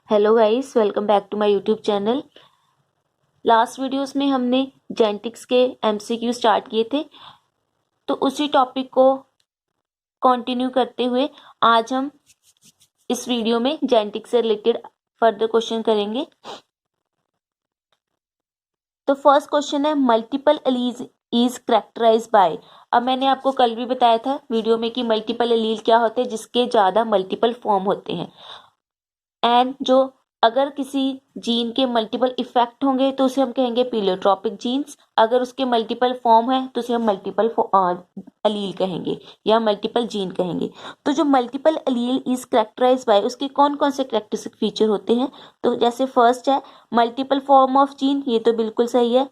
Hello guys, welcome back to my YouTube channel. Last videos में हमने genetics के MCQ start किए थे, तो उसी टॉपिक को कंटिन्यू करते हुए आज हम इस वीडियो में जेनेटिक्स से रिलेटेड फर्दर क्वेश्चन करेंगे। तो फर्स्ट क्वेश्चन है, multiple allele is characterised by. अब मैंने आपको कल भी बताया था वीडियो में कि मल्टीपल एलील क्या होते हैं, जिसके ज़्यादा मल्टीपल फॉर्म होते हैं। एंड जो अगर किसी जीन के मल्टीपल इफेक्ट होंगे तो उसे हम कहेंगे प्लीयोट्रॉपिक जीन्स। अगर उसके मल्टीपल फॉर्म है तो उसे हम मल्टीपल अलील कहेंगे या मल्टीपल जीन कहेंगे। तो जो multiple allele is characterise by, उसके कौन कौन से कैरेक्टरिस्टिक फीचर होते हैं? तो जैसे फर्स्ट है मल्टीपल फॉर्म ऑफ जीन, ये तो बिल्कुल सही है।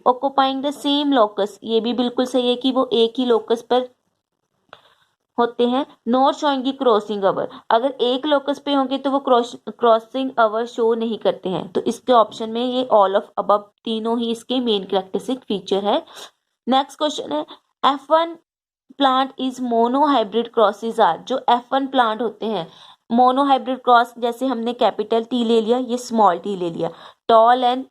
ऑक्यूपाइंग द सेम लोकस, ये भी बिल्कुल सही है कि वो एक ही लोकस पर होते हैं। नॉट शोइंग क्रॉसिंग अवर, अगर एक लोकस पे होंगे तो वो क्रॉसिंग अवर शो नहीं करते हैं। तो इसके ऑप्शन में ये ऑल ऑफ अबव तीनों ही इसके मेन कैरेक्टरिस्टिक फीचर है। नेक्स्ट क्वेश्चन है, F1 plant is monohybrid crosses are. जो F1 प्लांट होते हैं मोनोहाइब्रिड क्रॉस, जैसे हमने कैपिटल टी ले लिया, ये स्मॉल टी ले लिया। टॉल एंड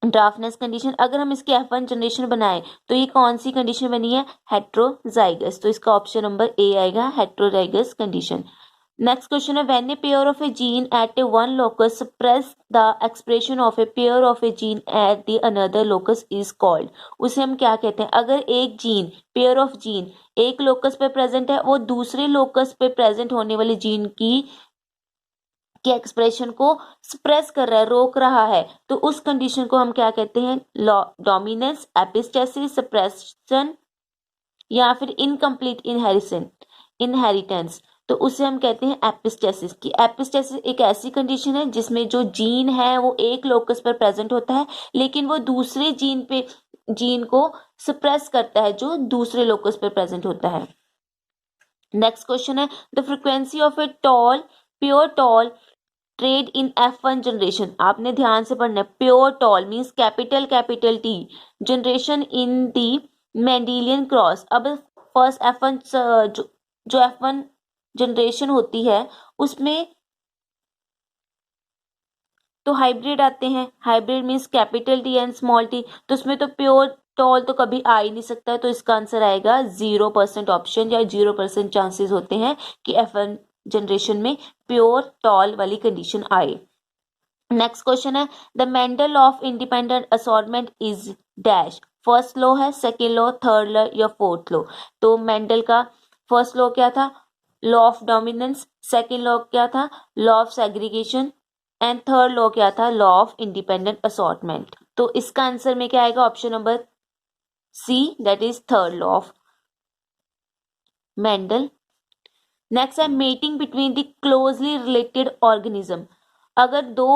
ड्राफ्टनेस कंडीशन, अगर हम इसकी F1 जनरेशन बनाए तो ये कौन सी कंडीशन बनी है? हेट्रोजाइगस। तो इसका ऑप्शन नंबर ए आएगा, हेट्रोजाइगस कंडीशन। नेक्स्ट क्वेश्चन है, when a pair of a gene at a one locus suppress the expression of a pair of a gene at the another locus is called. उसे हम क्या कहते हैं? अगर एक gene, pair of gene एक locus पे प्रेजेंट है, वो दूसरे लोकस पे प्रेजेंट होने वाले जीन की एक्सप्रेशन को सप्रेस कर रहा है, रोक रहा है, तो उस कंडीशन को हम क्या कहते हैं? डोमिनेंस, एपिस्टेसिस, सप्रेशन या फिर इनकम्प्लीट इनहेरिटेंस। तो उसे हम कहते हैं एपिस्टेसिस। की एपिस्टेसिस एक ऐसी कंडीशन है जिसमें जो जीन है वो एक लोकस पर प्रेजेंट होता है, लेकिन वो दूसरे जीन को सप्रेस करता है जो दूसरे लोकस पर प्रेजेंट होता है। नेक्स्ट क्वेश्चन है, the frequency of a pure tall trade in F1 generation. आपने ध्यान से पढ़ना है, pure tall means capital T generation in the Mendelian cross. अब फर्स्ट F1 जो F1 जनरेशन होती है उसमें तो हाइब्रिड आते हैं। Hybrid means capital T and small T, तो उसमें तो प्योर टॉल तो कभी आ ही नहीं सकता है। तो इसका आंसर आएगा 0% ऑप्शन, या 0% चांसेस होते हैं कि F1 जनरेशन में प्योर टॉल वाली कंडीशन आए। नेक्स्ट क्वेश्चन है, the Mendel law of independent assortment is dash. First law है, सेकेंड लॉ, थर्ड लॉ या फोर्थ लॉ? तो मेंडल का फर्स्ट लॉ क्या था? Law of dominance. Second law क्या था? Law of segregation. And third law क्या था? Law of independent assortment. तो इसका आंसर में क्या आएगा? Option number C, that is third law of Mendel. Next है, mating between the closely related organism. अगर दो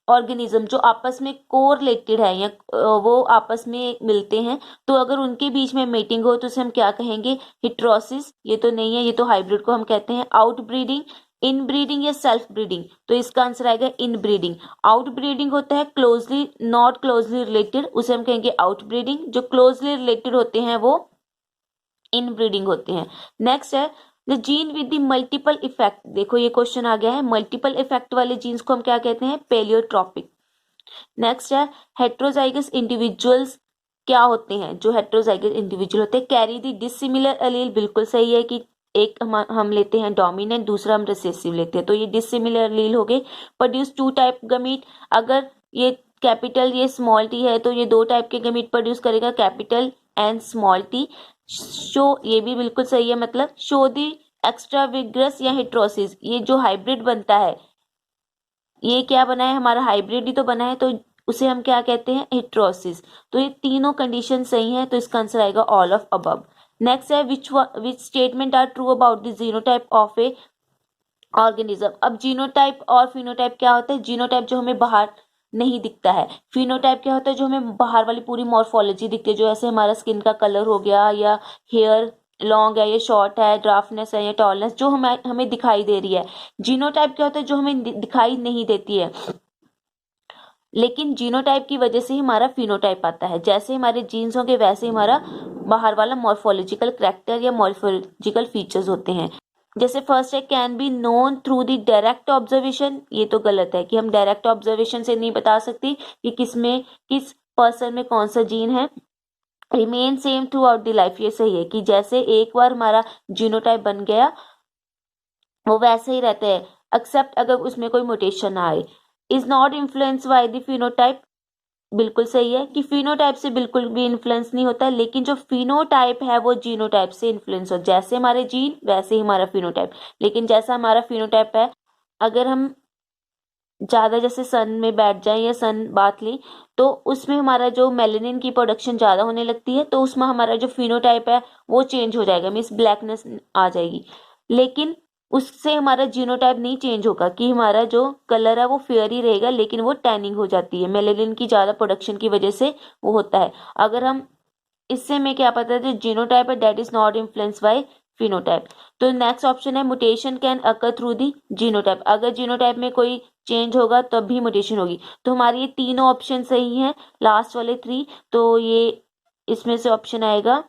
ऑर्गेनिज्म जो आपस में कोरिलेटेड है या वो आपस में मिलते हैं, तो अगर उनके बीच में मेटिंग हो तो उसे हम क्या कहेंगे? हिट्रोसिस। ये तो नहीं है, ये तो हाइब्रिड को हम कहते हैं आउटब्रीडिंग, इनब्रीडिंग या सेल्फ ब्रीडिंग। तो इसका आंसर आएगा इनब्रीडिंग। आउटब्रीडिंग होता है क्लोजली नॉट क्लोजली रिलेटेड, उसे हम कहेंगे आउटब्रीडिंग। जो क्लोजली रिलेटेड होते हैं वो इनब्रीडिंग होते हैं। नेक्स्ट है, the gene with the multiple effect. देखो ये क्वेश्चन आ गया है, मल्टीपल इफेक्ट वाले जीन्स को हम क्या कहते हैं? प्लेयोट्रॉपिक। नेक्स्ट है, हेट्रोजाइगस इंडिविजुअल्स क्या होते हैं? जो हेट्रोजाइगस इंडिविजुअल होते हैं कैरी द डिसिमिलर एलील। बिल्कुल सही है कि एक हम लेते हैं डोमिनेंट, दूसरा हम रिसेसिव लेते हैं, तो ये डिसिमिलर एलील हो गए। प्रोड्यूस टू टाइप गमीट, अगर ये कैपिटल ये स्मॉल टी है तो ये दो टाइप के गमीट प्रोड्यूस करेगा, capital and small T. Show, ये भी बिल्कुल सही है, मतलब शो दी एक्स्ट्रा विग्रस या हिट्रोसिस। ये जो हाइब्रिड बनता है, ये क्या बना है? हमारा हाइब्रिड ही तो बना है, तो उसे हम क्या कहते हैं? हिट्रोसिस। तो ये तीनों कंडीशन सही है, तो इसका आंसर आएगा ऑल ऑफ अबव। नेक्स्ट है, which statement are true about the genotype of a organism. अब जीनोटाइप और फिनोटाइप क्या होता है? जीनोटाइप जो हमें बाहर नहीं दिखता है, फिनोटाइप क्या होता है? जो हमें बाहर वाली पूरी मॉर्फोलॉजी दिखती है, जो ऐसे हमारा स्किन का कलर हो गया, या हेयर लॉन्ग है या शॉर्ट है, ड्राफ्टनेस है या टॉलनेस, जो हमें दिखाई दे रही है। जीनोटाइप क्या होता है? जो हमें दिखाई नहीं देती है, लेकिन जीनोटाइप की वजह से ही हमारा फिनोटाइप आता है। जैसे हमारे जीन्स होंगे वैसे हमारा बाहर वाला मॉर्फोलॉजिकल करैक्टर या मॉर्फोलॉजिकल फीचर्स होते हैं। जैसे फर्स्ट है can be known through the direct observation, ये तो गलत है कि हम डायरेक्ट ऑब्जर्वेशन से नहीं बता सकती कि किस पर्सन में कौन सा जीन है। Remain same through out the life, ये सही है कि जैसे एक बार हमारा जीनोटाइप बन गया वो वैसे ही रहते हैं एक्सेप्ट अगर उसमें कोई म्यूटेशन ना आए। Is not influence by the phenotype, बिल्कुल सही है कि फिनोटाइप से बिल्कुल भी इन्फ्लुएंस नहीं होता, लेकिन जो फिनोटाइप है वो जीनोटाइप से इन्फ्लुएंस हो, जैसे हमारे जीन वैसे ही हमारा फिनोटाइप। लेकिन जैसा हमारा फिनोटाइप है, अगर हम ज्यादा जैसे सन में बैठ जाएं या सन बाथ लें तो उसमें हमारा जो मेलेनिन की प्रोडक्शन ज्यादा होने लगती है, तो उसमें हमारा जो फिनोटाइप है वो चेंज हो जाएगा, मीन्स ब्लैकनेस आ जाएगी। लेकिन उससे हमारा जीनोटाइप नहीं चेंज होगा कि हमारा जो कलर है वो फेयर ही रहेगा, लेकिन वो टैनिंग हो जाती है मेलेनिन की ज्यादा प्रोडक्शन की वजह से वो होता है। अगर हम इससे हमें क्या पता है, जो जीनोटाइप है that is not influence by phenotype. तो नेक्स्ट ऑप्शन है mutation can occur through the genotype, अगर जीनोटाइप में कोई चेंज होगा तब भी म्यूटेशन होगी। तो हमारे ये तीनों ऑप्शन सही हैं, लास्ट वाले 3, तो ये इसमें से ऑप्शन आएगा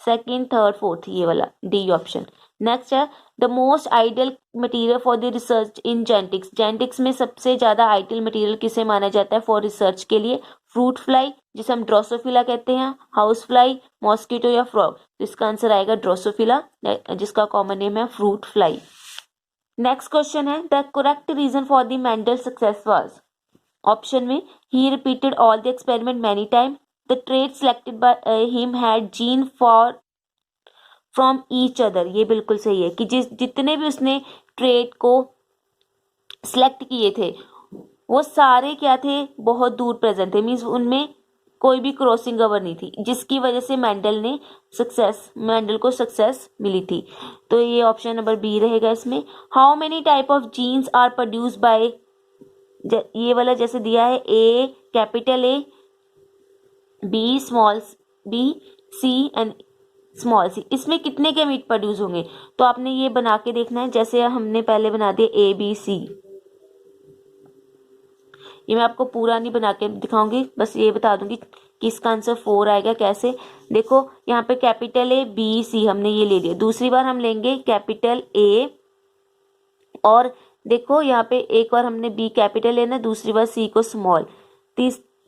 सेकंड, थर्ड, फोर्थ, ये वाला डी ऑप्शन। नेक्स्ट है the most ideal material for the research in genetics, genetics में सबसे ज्यादा आइडियल मटेरियल किसे माना जाता है फॉर रिसर्च के लिए? फ्रूट फ्लाई जिसे हम ड्रोसोफिला कहते हैं, हाउस फ्लाई, मॉस्किटो या फ्रॉग। तो इसका आंसर आएगा ड्रोसोफिला, जिसका कॉमन नेम है फ्रूट फ्लाई। नेक्स्ट क्वेश्चन है the correct reason for the Mendel success was, option में he repeated all the experiment many time, the trait selected by him had gene for from each other, ये बिल्कुल सही है कि जितने भी उसने ट्रेट को सिलेक्ट किए थे वो सारे क्या थे, बहुत दूर प्रेजेंट थे, मीन्स उनमें कोई भी क्रॉसिंग ओवर नहीं थी, जिसकी वजह से मेंडल को सक्सेस मिली थी। तो ये ऑप्शन नंबर बी रहेगा इसमें। How many type of genes are produce by, ये वाला जैसे दिया है A capital A, B small B, C and small C, इसमें कितने गैमीट प्रोड्यूस होंगे? तो आपने ये बना के देखना है, जैसे हमने पहले बना दिया ए बी सी, ये मैं आपको पूरा नहीं बना के दिखाऊंगी, बस ये बता दूंगी कि इसका आंसर 4 आएगा कैसे। देखो यहाँ पे कैपिटल ए बी सी हमने ये ले लिया, दूसरी बार हम लेंगे कैपिटल ए, और देखो यहाँ पे एक बार हमने बी कैपिटल लेना, दूसरी बार सी को स्मॉल,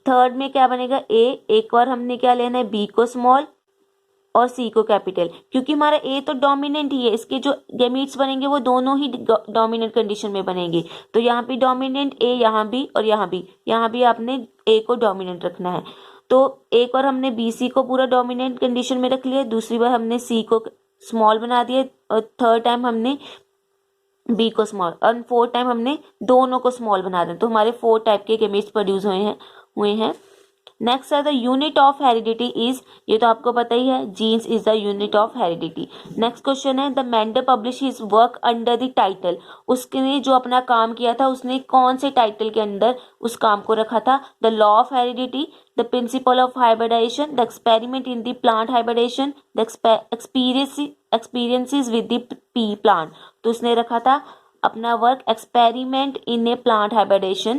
थर्ड में क्या बनेगा ए, एक बार हमने क्या लेना है बी को स्मॉल और सी को कैपिटल, क्योंकि हमारा ए तो डोमिनेंट ही है, इसके जो गैमीट्स बनेंगे वो दोनों ही डोमिनेंट कंडीशन में बनेंगे। तो यहाँ भी डोमिनेंट ए, यहाँ भी और यहाँ भी आपने ए को डोमिनेंट रखना है। तो एक बार हमने बी सी को पूरा डोमिनेंट कंडीशन में रख लिया, दूसरी बार हमने सी को स्मॉल बना दिया, और थर्ड टाइम हमने बी को स्मॉल, और फोर्थ टाइम हमने दोनों को स्मॉल बना दें। तो हमारे 4 टाइप के गैमीट्स प्रोड्यूस हुए हैं। नेक्स्ट है the unit of heredity is, ये तो आपको पता ही है, genes is the unit of heredity. Next question है the Mendel publish his work under the title, उसने जो अपना काम किया था उसने कौन से टाइटल के अंदर उस काम को रखा था? The law of heredity, the principle of hybridisation, the experiment in the plant hybridisation, the experiences with the pea plant. तो उसने रखा था अपना work experiment in a plant hybridisation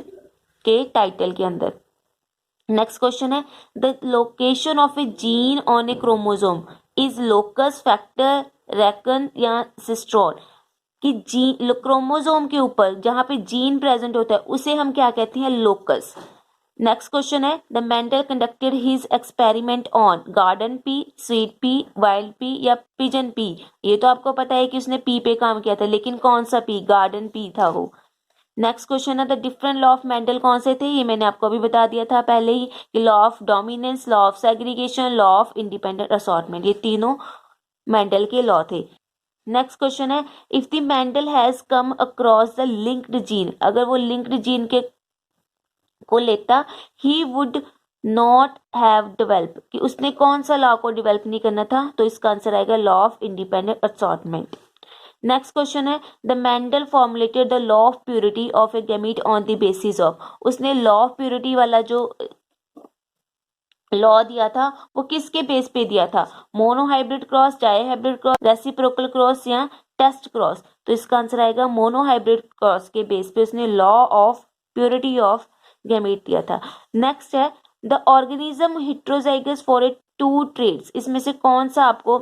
के टाइटल के अंदर। नेक्स्ट क्वेश्चन है the location of a gene on a chromosome is locus, factor, recon या सिस्ट्रोन, कि जीन क्रोमोसोम के ऊपर जहां पे जीन प्रेजेंट होता है उसे हम क्या कहते हैं? लोकस। नेक्स्ट क्वेश्चन है the Mendel conducted his experiment on garden pea, sweet pea, wild P या पिजन पी। ये तो आपको पता है कि उसने पी पे काम किया था, लेकिन कौन सा पी? गार्डन पी था वो। नेक्स्ट क्वेश्चन है the different law of Mendel कौन से थे? ये मैंने आपको अभी बता दिया था पहले ही कि law of dominance, law of segregation, law of independent assortment, ये तीनों मेंडल के लॉ थे। नेक्स्ट क्वेश्चन है if the Mendel has come across the linked gene, अगर वो लिंक्ड जीन के को लेता, he would not have develop, कि उसने कौन सा लॉ को डेवलप नहीं करना था? तो इसका आंसर आएगा law of independent assortment. Next question है the Mendel formulated the law of purity of a gamete on the basis of, उसने लॉ ऑफ प्योरिटी वाला जो लॉ दिया था वो किसके बेस पे दिया था? Monohybrid cross, dihybrid cross, reciprocal cross या टेस्ट क्रॉस। तो इसका आंसर आएगा मोनोहाइब्रिड क्रॉस के बेस पे उसने law of purity of gamete दिया था। नेक्स्ट है the organism heterozygous for a 2 traits, इसमें से कौन सा आपको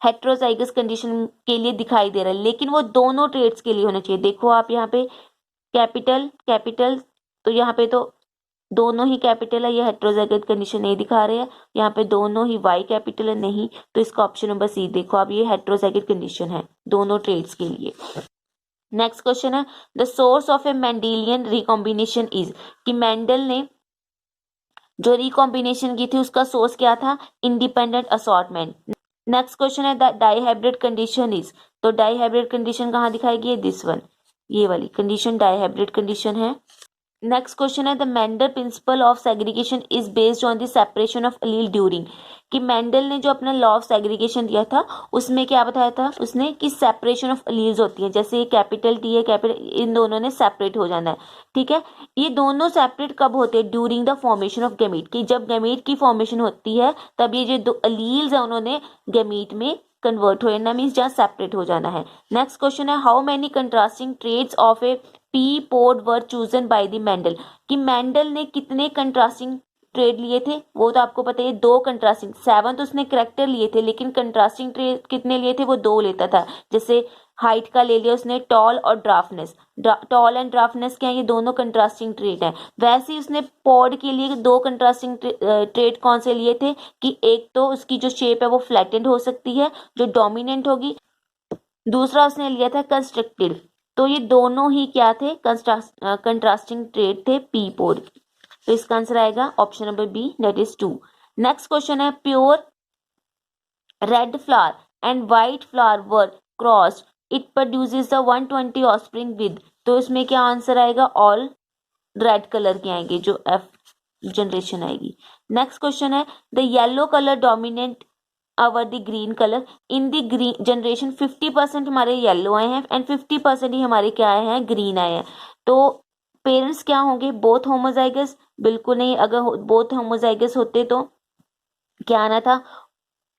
हेट्रोजाइगस कंडीशन के लिए दिखाई दे रहा है, लेकिन वो दोनों ट्रेड्स के लिए होना चाहिए। देखो आप यहाँ पे कैपिटल कैपिटल, तो यहाँ पे तो दोनों ही कैपिटल है, ये हेट्रोजाइगस कंडीशन नहीं दिखा रहे हैं। यहाँ पे दोनों ही वाई कैपिटल है, नहीं, तो इसका ऑप्शन नंबर सी देखो आप, ये हेट्रोजाइगस कंडीशन है दोनों ट्रेड्स के लिए। नेक्स्ट क्वेश्चन है the source of A Mendelian recombination is, कि मेंडल ने जो रिकॉम्बिनेशन की थी उसका सोर्स क्या था, इंडिपेंडेंट असॉर्टमेंट। नेक्स्ट क्वेश्चन है द डाइहाइब्रिड कंडीशन इज, तो डाइहाइब्रिड कंडीशन कहाँ दिखाएगी, दिस वन, ये वाली कंडीशन डाइहाइब्रिड कंडीशन है। नेक्स्ट क्वेश्चन है the Mendel principle of segregation is based on the separation of allele during, कि मेंडल ने जो अपना लॉ ऑफ सेग्रीगेशन दिया था उसमें क्या बताया था उसने कि सेपरेशन ऑफ एलील्स होती है, जैसे ये कैपिटल टी है, कैपिटल, इन दोनों ने सेपरेट हो जाना है, ठीक है। ये दोनों सेपरेट कब होते हैं, during the formation of gamete, कि जब गैमीट की फॉर्मेशन होती है तब ये जो दो एलील्स है उन्होंने गैमीट में कन्वर्ट हो जाना, मीन्स जहाँ सेपरेट हो जाना है। नेक्स्ट क्वेश्चन है how many contrasting traits of a pea pod were chosen by the Mendel, कि मेंडल ने कितने कंट्रास्टिंग ट्रेड लिए थे, वो तो आपको पता है, दो कंट्रास्टिंग, 7 तो उसने करेक्टर लिए थे, लेकिन कंट्रास्टिंग ट्रेड कितने लिए थे, वो 2 लेता था। जैसे हाइट का ले लिया उसने, टॉल और ड्राफ्टनेस, टॉल एंड ड्राफ्टनेस क्या है, ये दोनों कंट्रास्टिंग ट्रेड है। वैसे ही उसने पॉड के लिए 2 कंट्रास्टिंग ट्रेड कौन से लिए थे, कि एक तो उसकी जो शेप है वो फ्लैटेंड हो सकती है जो डोमिनेंट होगी, दूसरा उसने लिया था कंस्ट्रक्टेड, तो ये दोनों ही क्या थे, कंट्रास्टिंग ट्रेड थे पी पोड। तो इसका आंसर आएगा option number B, that is 2। Next question है pure red flower and white flower were crossed, it produces the 120 offspring with, तो इसमें क्या आंसर आएगा, ऑल रेड कलर के आएंगे जो एफ जनरेशन आएगी। नेक्स्ट क्वेश्चन है the yellow colour dominant our the green colour, in the green generation 50% हमारे येलो आए हैं एंड 50% ही हमारे क्या आए हैं, ग्रीन आए हैं। तो पेरेंट्स क्या होंगे, बोथ होमोजाइगस, बिल्कुल नहीं, अगर बोथ होमोजाइगस होते तो क्या आना था,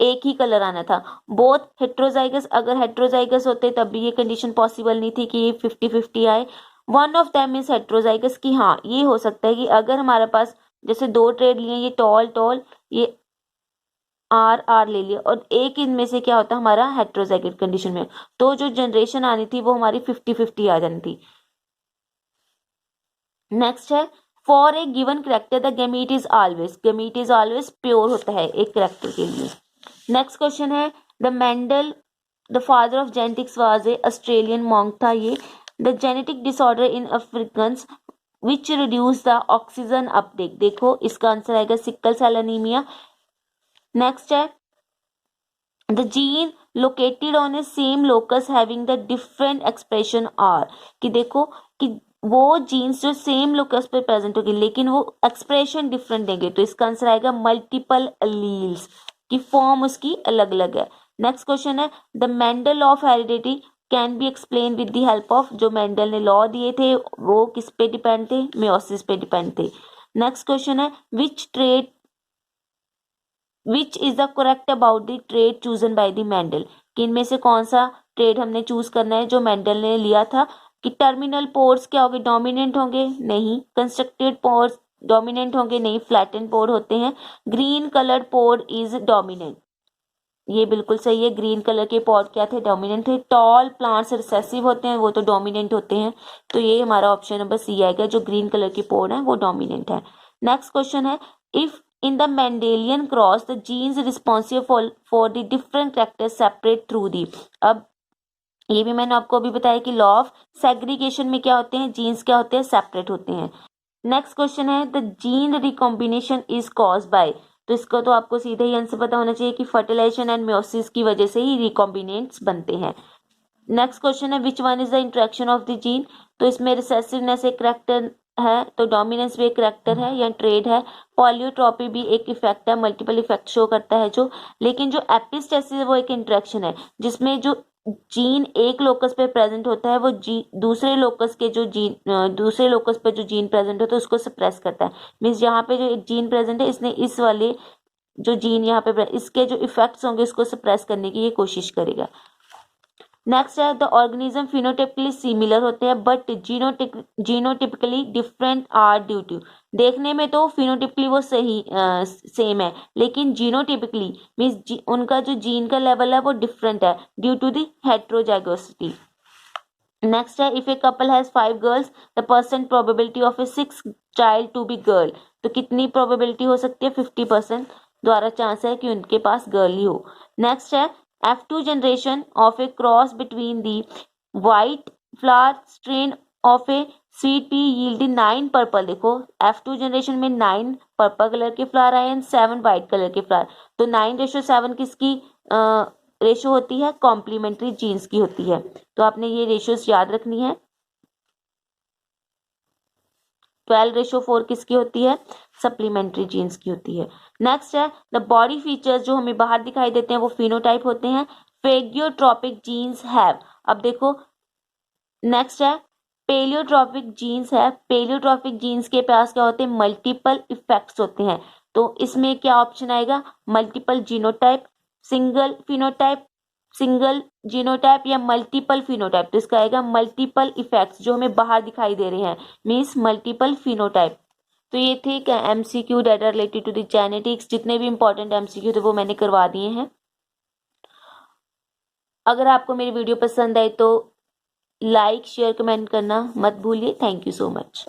एक ही कलर आना था। बोथ हेट्रोजाइगस, अगर हेट्रोजाइगस होते तब भी ये कंडीशन पॉसिबल नहीं थी कि ये 50-50 आए। One of them is heterozygous, कि हाँ ये हो सकता है कि अगर हमारे पास जैसे 2 ट्रेड लिए, ये टॉल टॉल, ये आर आर ले लिया, और एक इनमें से क्या होता हमारा हेट्रोजाइगस कंडीशन में, तो जो जनरेशन आनी थी वो हमारी 50-50 आ जानी थी। नेक्स्ट है for a given character the gamete is always pure होता है एक करेक्टर के लिए। नेक्स्ट क्वेश्चन है the Mendel the father of genetics was a Australian monk था ये, the genetic disorder in Africans which reduce the oxygen uptake, देखो इसका आंसर आएगा सिकल सेल एनीमिया। नेक्स्ट है the gene located on a same locus having the different expression are, कि देखो कि वो जीन्स जो सेम लोकस पे प्रेजेंट होगी लेकिन वो एक्सप्रेशन डिफरेंट देंगे, तो इसका आंसर आएगा मल्टीपल एलील्स, की फॉर्म उसकी अलग अलग है। नेक्स्ट क्वेश्चन है the Mendel of heredity can be explain with the help of, जो मेंडल ने लॉ दिए थे वो किस पे डिपेंड थे, मेयोसिस पे डिपेंड थे। नेक्स्ट क्वेश्चन है which is the correct about the trade chosen by the Mendel, कि इनमें से कौन सा ट्रेड हमने चूज करना है जो मेंडल ने लिया था, कि टर्मिनल पोर्स क्या होंगे, डोमिनेंट होंगे, नहीं, कंस्ट्रक्टेड पोर्स डोमिनेंट होंगे, नहीं, फ्लैटेंड पोर होते हैं, green coloured pour is dominant, ये बिल्कुल सही है, ग्रीन कलर के पॉट क्या थे, डोमिनेंट थे। टॉल प्लांट्स रिसेसिव होते हैं, वो तो डोमिनेंट होते हैं, तो ये हमारा ऑप्शन नंबर सी आएगा, जो ग्रीन कलर के पॉट है वो डोमिनेंट है। नेक्स्ट क्वेश्चन है if in the Mendelian cross the genes responsible for the different characters separate through the, अब ये भी मैंने आपको अभी बताया कि लॉ ऑफ सेग्रीगेशन में क्या होते हैं, जीन्स क्या होते हैं, सेपरेट होते हैं। नेक्स्ट क्वेश्चन है the gene recombination is cause by, तो इसको तो आपको सीधा ही आंसर पता होना चाहिए कि फर्टिलाइजेशन एंड मेयोसिस की वजह से ही रिकॉम्बिनेट्स बनते हैं। नेक्स्ट क्वेश्चन है which one is the interaction of the gene, तो इसमें रिसेसिवनेस एक करैक्टर है, तो डोमिनेंस भी एक करैक्टर है या ट्रेड है, पॉलियोट्रॉपी भी एक इफेक्ट है, मल्टीपल इफेक्ट शो करता है जो, लेकिन जो एपिस्टेसिस है वो एक इंट्रैक्शन है जिसमें जो जीन एक लोकस पे प्रेजेंट होता है वो दूसरे लोकस के जो जीन दूसरे लोकस पे जो जीन प्रेजेंट होता है उसको सप्रेस करता है, मीन्स यहाँ पे जो एक जीन प्रेजेंट है इसने इस वाले जो जीन यहाँ पे इसके जो इफेक्ट्स होंगे उसको सप्रेस करने की ये कोशिश करेगा। नेक्स्ट है द ऑर्गेनिज्म फिनोटाइपिकली सिमिलर होते हैं but genotypically different are due to, देखने में तो फिनोटिपिकली वो सही सेम है, लेकिन जीनोटिपिकली मीन्स उनका जो जीन का लेवल है वो डिफरेंट है due to the heterozygosity. Next है if a couple has 5 girls the percent probability of a 6 child to be girl, तो कितनी प्रोबेबिलिटी हो सकती है 50% द्वारा चांस है कि उनके पास गर्ल ही हो। नेक्स्ट है F2 generation of a cross between the white flower strain of a sweet pea yielding 9 purple, देखो F2 जनरेशन में 9 पर्पल कलर के फ्लावर आए एंड 7 व्हाइट कलर के फ्लावर, तो 9:7 किसकी रेशो होती है, कॉम्प्लीमेंट्री जीन्स की होती है, तो आपने ये रेशियोज याद रखनी है। 12:4 किसकी होती है, सप्लीमेंट्री जीन्स की होती है। नेक्स्ट है द बॉडी फीचर्स जो हमें बाहर दिखाई देते हैं वो फिनोटाइप होते हैं, फेगियोट्रोपिक जीन्स हैव, अब देखो नेक्स्ट है पेलियोट्रोपिक जीन्स है, पेलियोट्रोपिक जीन्स के पास क्या होते हैं, मल्टीपल इफेक्ट्स होते हैं, तो इसमें क्या ऑप्शन आएगा, multiple genotype, single phenotype, single genotype या मल्टीपल फिनोटाइप, तो इसका आएगा मल्टीपल इफेक्ट्स जो हमें बाहर दिखाई दे रहे हैं मीन्स मल्टीपल फिनोटाइप। तो ये थे MCQ data related to the genetics, जितने भी इंपॉर्टेंट एमसीक्यू थे वो मैंने करवा दिए हैं। अगर आपको मेरी वीडियो पसंद आए तो लाइक शेयर कमेंट करना मत भूलिए। Thank you so much.